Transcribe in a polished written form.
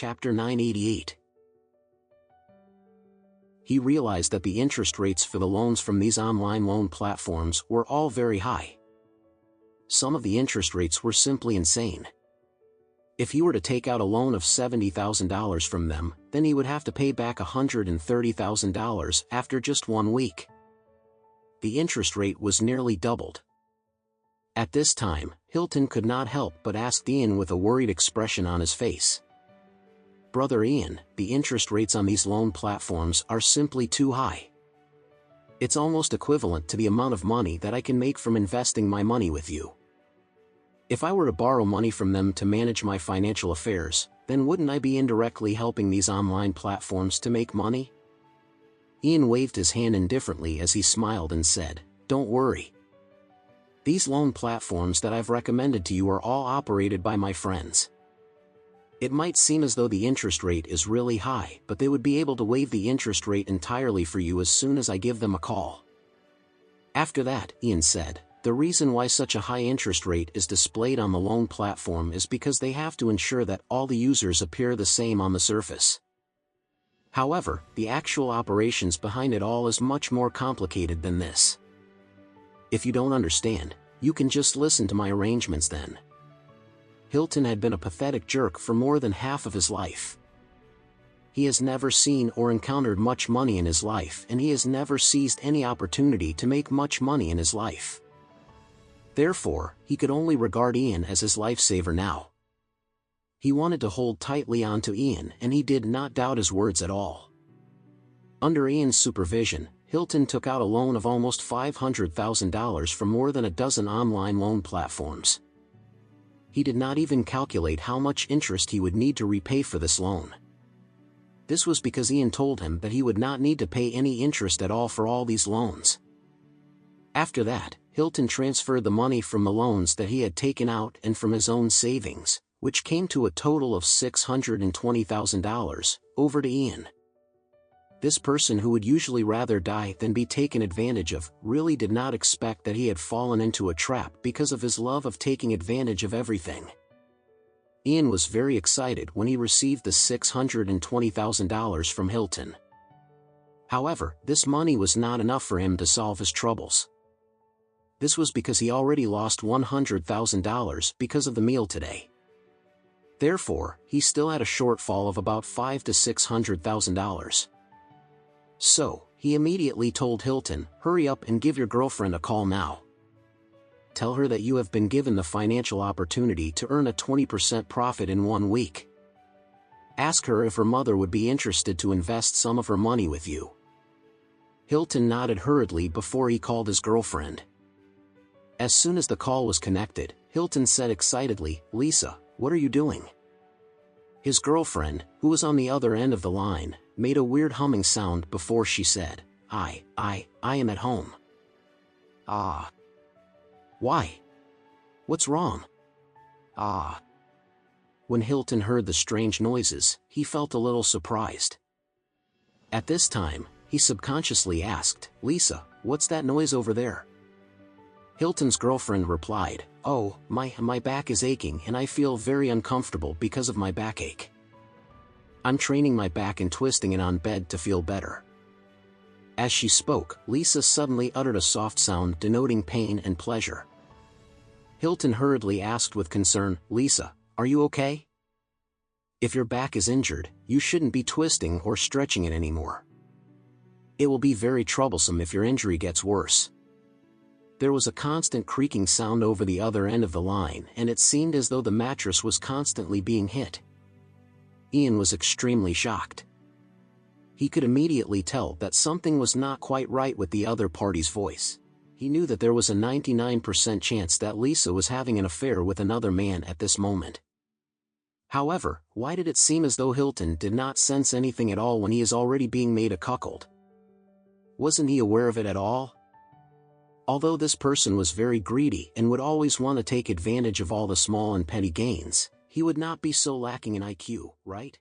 Chapter 988. He realized that the interest rates for the loans from these online loan platforms were all very high. Some of the interest rates were simply insane. If he were to take out a loan of $70,000 from them, then he would have to pay back $130,000 after just 1 week. The interest rate was nearly doubled. At this time, Hilton could not help but ask Ian with a worried expression on his face. "Brother Ian, the interest rates on these loan platforms are simply too high. It's almost equivalent to the amount of money that I can make from investing my money with you. If I were to borrow money from them to manage my financial affairs, then wouldn't I be indirectly helping these online platforms to make money?" Ian waved his hand indifferently as he smiled and said, "Don't worry. These loan platforms that I've recommended to you are all operated by my friends. It might seem as though the interest rate is really high, but they would be able to waive the interest rate entirely for you as soon as I give them a call." After that, Ian said, "The reason why such a high interest rate is displayed on the loan platform is because they have to ensure that all the users appear the same on the surface. However, the actual operations behind it all is much more complicated than this. If you don't understand, you can just listen to my arrangements then." Hilton had been a pathetic jerk for more than half of his life. He has never seen or encountered much money in his life, and he has never seized any opportunity to make much money in his life. Therefore, he could only regard Ian as his lifesaver now. He wanted to hold tightly onto Ian, and he did not doubt his words at all. Under Ian's supervision, Hilton took out a loan of almost $500,000 from more than a dozen online loan platforms. He did not even calculate how much interest he would need to repay for this loan. This was because Ian told him that he would not need to pay any interest at all for all these loans. After that, Hilton transferred the money from the loans that he had taken out and from his own savings, which came to a total of $620,000, over to Ian. This person who would usually rather die than be taken advantage of really did not expect that he had fallen into a trap because of his love of taking advantage of everything. Ian was very excited when he received the $620,000 from Hilton. However, this money was not enough for him to solve his troubles. This was because he already lost $100,000 because of the meal today. Therefore, he still had a shortfall of about $500,000 to $600,000. So, he immediately told Hilton, "Hurry up and give your girlfriend a call now. Tell her that you have been given the financial opportunity to earn a 20% profit in 1 week. Ask her if her mother would be interested to invest some of her money with you." Hilton nodded hurriedly before he called his girlfriend. As soon as the call was connected, Hilton said excitedly, "Lisa, what are you doing?" His girlfriend, who was on the other end of the line, made a weird humming sound before she said, I am at home." "Ah. Why? What's wrong?" "Ah." When Hilton heard the strange noises, he felt a little surprised. At this time, he subconsciously asked, "Lisa, what's that noise over there?" Hilton's girlfriend replied, "Oh, my back is aching and I feel very uncomfortable because of my backache. I'm training my back and twisting it on bed to feel better." As she spoke, Lisa suddenly uttered a soft sound denoting pain and pleasure. Hilton hurriedly asked with concern, "Lisa, are you okay? If your back is injured, you shouldn't be twisting or stretching it anymore. It will be very troublesome if your injury gets worse." There was a constant creaking sound over the other end of the line, and it seemed as though the mattress was constantly being hit. Ian was extremely shocked. He could immediately tell that something was not quite right with the other party's voice. He knew that there was a 99% chance that Lisa was having an affair with another man at this moment. However, why did it seem as though Hilton did not sense anything at all when he is already being made a cuckold? Wasn't he aware of it at all? Although this person was very greedy and would always want to take advantage of all the small and petty gains, he would not be so lacking in IQ, right?